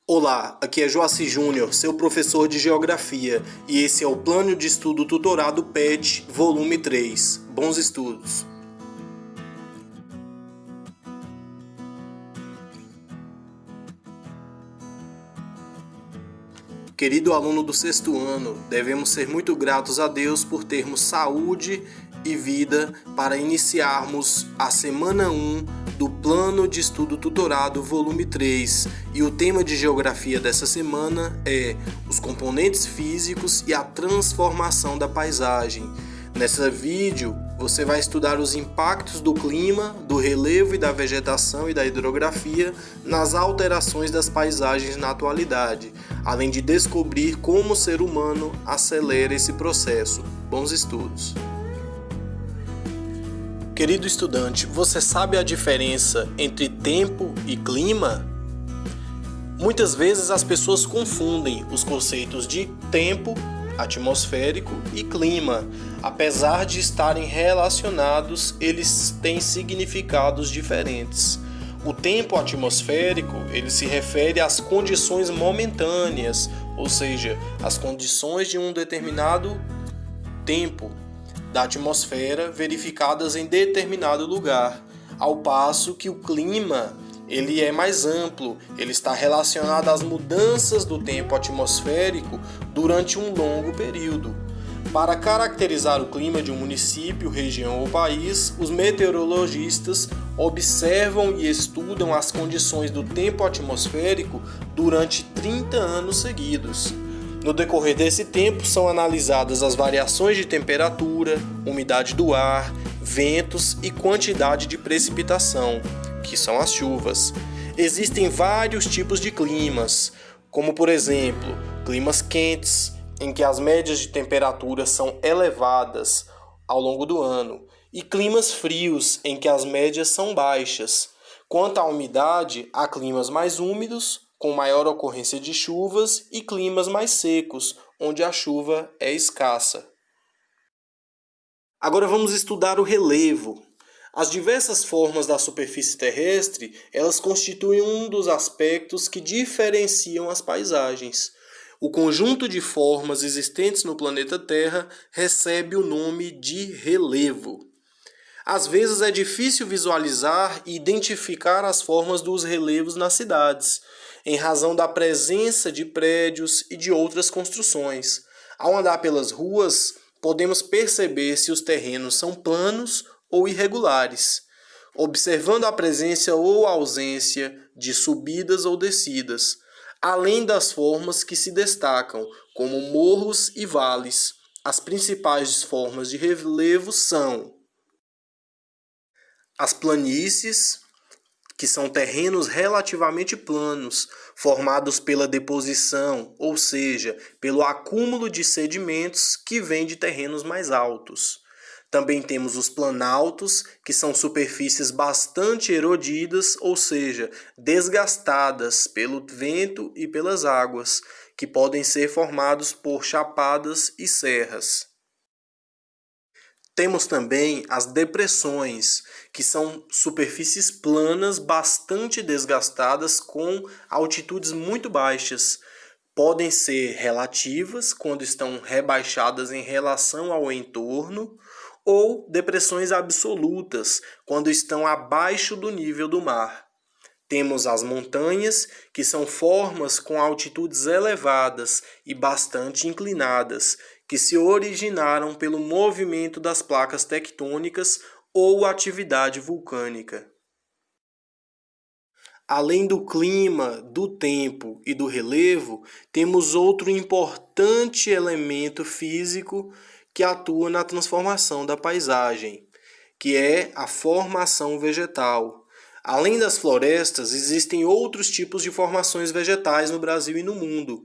Olá, aqui é Joaci Júnior, seu professor de Geografia, e esse é o Plano de Estudo Tutorado PET, volume 3. Bons estudos! Querido aluno do sexto ano, devemos ser muito gratos a Deus por termos saúde e vida para iniciarmos a semana 1 do Plano de Estudo Tutorado volume 3. E o tema de geografia dessa semana é os componentes físicos e a transformação da paisagem. Nesse vídeo, você vai estudar os impactos do clima, do relevo e da vegetação e da hidrografia nas alterações das paisagens na atualidade, além de descobrir como o ser humano acelera esse processo. Bons estudos! Querido estudante, você sabe a diferença entre tempo e clima? Muitas vezes as pessoas confundem os conceitos de tempo atmosférico e clima. Apesar de estarem relacionados, eles têm significados diferentes. O tempo atmosférico, ele se refere às condições momentâneas, ou seja, as condições de um determinado tempo da atmosfera verificadas em determinado lugar, ao passo que o clima ele é mais amplo, ele está relacionado às mudanças do tempo atmosférico durante um longo período. Para caracterizar o clima de um município, região ou país, os meteorologistas observam e estudam as condições do tempo atmosférico durante 30 anos seguidos. No decorrer desse tempo, são analisadas as variações de temperatura, umidade do ar, ventos e quantidade de precipitação, que são as chuvas. Existem vários tipos de climas, como por exemplo, climas quentes, em que as médias de temperatura são elevadas ao longo do ano, e climas frios, em que as médias são baixas. Quanto à umidade, há climas mais úmidos, com maior ocorrência de chuvas, e climas mais secos, onde a chuva é escassa. Agora vamos estudar o relevo. As diversas formas da superfície terrestre, elas constituem um dos aspectos que diferenciam as paisagens. O conjunto de formas existentes no planeta Terra recebe o nome de relevo. Às vezes é difícil visualizar e identificar as formas dos relevos nas cidades, em razão da presença de prédios e de outras construções. Ao andar pelas ruas, podemos perceber se os terrenos são planos ou irregulares, observando a presença ou ausência de subidas ou descidas, além das formas que se destacam, como morros e vales. As principais formas de relevo são as planícies, que são terrenos relativamente planos, formados pela deposição, ou seja, pelo acúmulo de sedimentos que vem de terrenos mais altos. Também temos os planaltos, que são superfícies bastante erodidas, ou seja, desgastadas pelo vento e pelas águas, que podem ser formados por chapadas e serras. Temos também as depressões, que são superfícies planas bastante desgastadas com altitudes muito baixas. Podem ser relativas, quando estão rebaixadas em relação ao entorno, ou depressões absolutas, quando estão abaixo do nível do mar. Temos as montanhas, que são formas com altitudes elevadas e bastante inclinadas, que se originaram pelo movimento das placas tectônicas ou atividade vulcânica. Além do clima, do tempo e do relevo, temos outro importante elemento físico que atua na transformação da paisagem, que é a formação vegetal. Além das florestas, existem outros tipos de formações vegetais no Brasil e no mundo.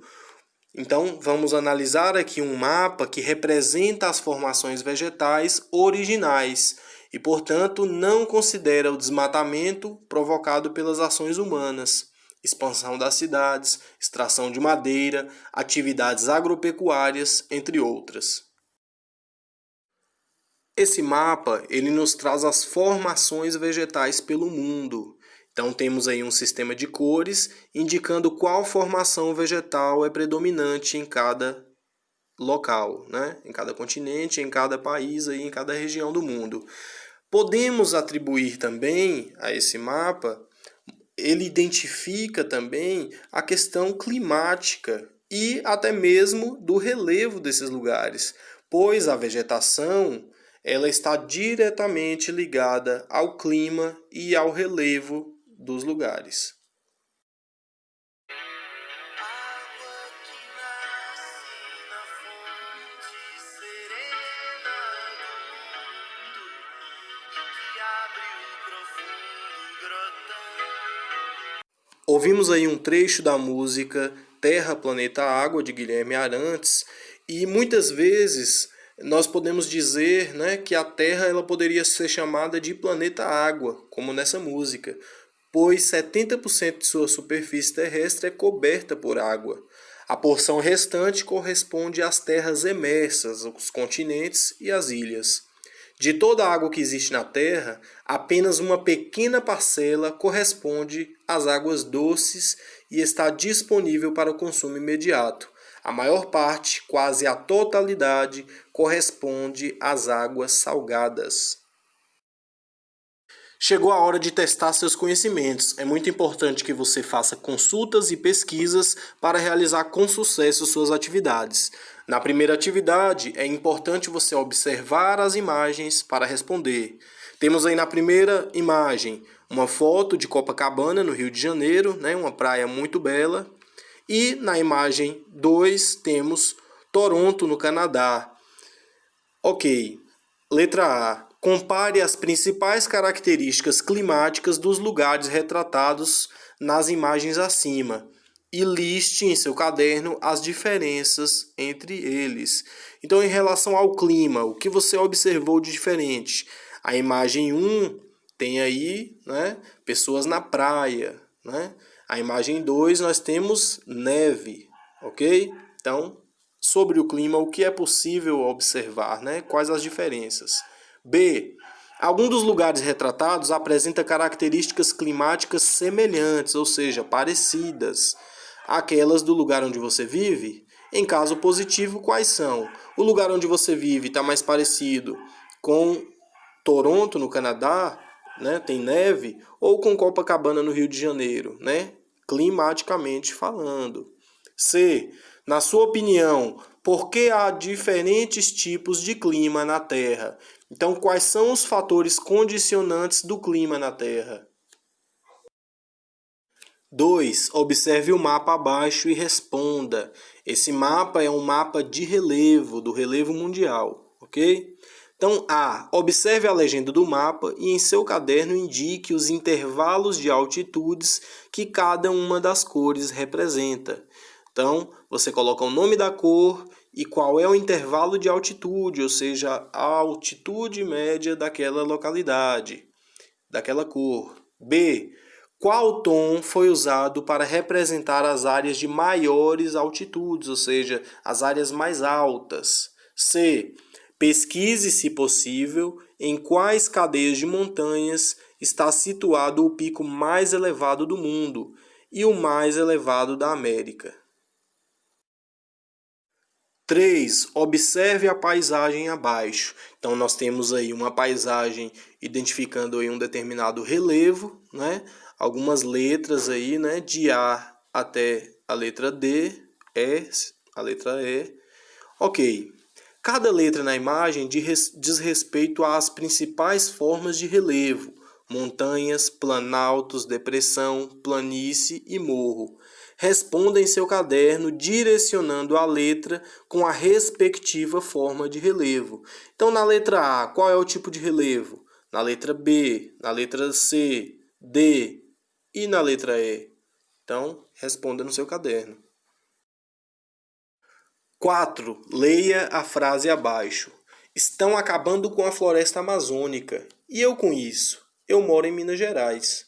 Então, vamos analisar aqui um mapa que representa as formações vegetais originais e, portanto, não considera o desmatamento provocado pelas ações humanas, expansão das cidades, extração de madeira, atividades agropecuárias, entre outras. Esse mapa ele nos traz as formações vegetais pelo mundo Então temos aí um sistema de cores indicando qual formação vegetal é predominante em cada local, né? Em cada continente, em cada país, aí, em cada região do mundo. Podemos atribuir também a esse mapa, ele identifica também a questão climática e até mesmo do relevo desses lugares, pois a vegetação ela está diretamente ligada ao clima e ao relevo dos lugares. Ouvimos aí um trecho da música Terra, Planeta, Água, de Guilherme Arantes, e muitas vezes nós podemos dizer, né, que a Terra ela poderia ser chamada de planeta água, como nessa música, pois 70% de sua superfície terrestre é coberta por água. A porção restante corresponde às terras emersas, os continentes e as ilhas. De toda a água que existe na Terra, apenas uma pequena parcela corresponde às águas doces e está disponível para o consumo imediato. A maior parte, quase a totalidade, corresponde às águas salgadas. Chegou a hora de testar seus conhecimentos. É muito importante que você faça consultas e pesquisas para realizar com sucesso suas atividades. Na primeira atividade, é importante você observar as imagens para responder. Temos aí na primeira imagem uma foto de Copacabana, no Rio de Janeiro, né, uma praia muito bela. E na imagem 2 temos Toronto, no Canadá. Ok, letra A. Compare as principais características climáticas dos lugares retratados nas imagens acima e liste em seu caderno as diferenças entre eles. Então, em relação ao clima, o que você observou de diferente? A imagem 1 tem aí, né, pessoas na praia, né? A imagem 2 nós temos neve, ok? Então, sobre o clima, o que é possível observar, né? Quais as diferenças? B. Algum dos lugares retratados apresenta características climáticas semelhantes, ou seja, parecidas àquelas do lugar onde você vive? Em caso positivo, quais são? O lugar onde você vive está mais parecido com Toronto, no Canadá, né? Tem neve, ou com Copacabana, no Rio de Janeiro, né? Climaticamente falando. C. Na sua opinião, por que há diferentes tipos de clima na Terra? Então, quais são os fatores condicionantes do clima na Terra? 2. Observe o mapa abaixo e responda. Esse mapa é um mapa de relevo, do relevo mundial, ok? Então, A. Observe a legenda do mapa e em seu caderno indique os intervalos de altitudes que cada uma das cores representa. Então, você coloca o nome da cor e qual é o intervalo de altitude, ou seja, a altitude média daquela localidade, daquela cor. B. Qual tom foi usado para representar as áreas de maiores altitudes, ou seja, as áreas mais altas? C. Pesquise, se possível, em quais cadeias de montanhas está situado o pico mais elevado do mundo e o mais elevado da América. 3. Observe a paisagem abaixo. Então, nós temos aí uma paisagem identificando aí um determinado relevo, né? Algumas letras aí, né? De A até a letra D, E, a letra E. Ok. Cada letra na imagem diz respeito às principais formas de relevo: montanhas, planaltos, depressão, planície e morro. Responda em seu caderno direcionando a letra com a respectiva forma de relevo. Então, na letra A, qual é o tipo de relevo? Na letra B, na letra C, D e na letra E. Então, responda no seu caderno. 4. Leia a frase abaixo. Estão acabando com a floresta amazônica. E eu com isso? Eu moro em Minas Gerais.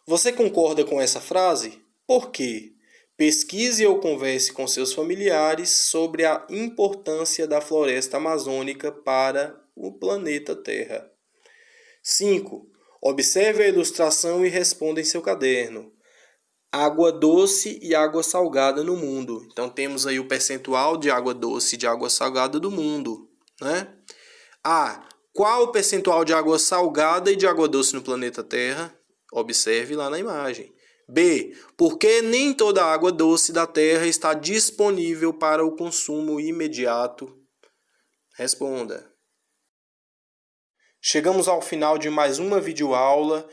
Você concorda com essa frase? Por quê? Pesquise ou converse com seus familiares sobre a importância da floresta amazônica para o planeta Terra. 5. Observe a ilustração e responda em seu caderno. Água doce e água salgada no mundo. Então temos aí o percentual de água doce e de água salgada do mundo, né? A. Qual o percentual de água salgada e de água doce no planeta Terra? Observe lá na imagem. B. Por que nem toda a água doce da Terra está disponível para o consumo imediato? Responda. Chegamos ao final de mais uma videoaula.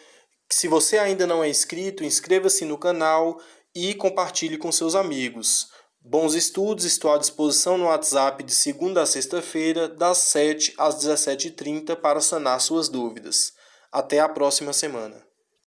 Se você ainda não é inscrito, inscreva-se no canal e compartilhe com seus amigos. Bons estudos, estou à disposição no WhatsApp de segunda a sexta-feira, das 7 às 17h30 para sanar suas dúvidas. Até a próxima semana.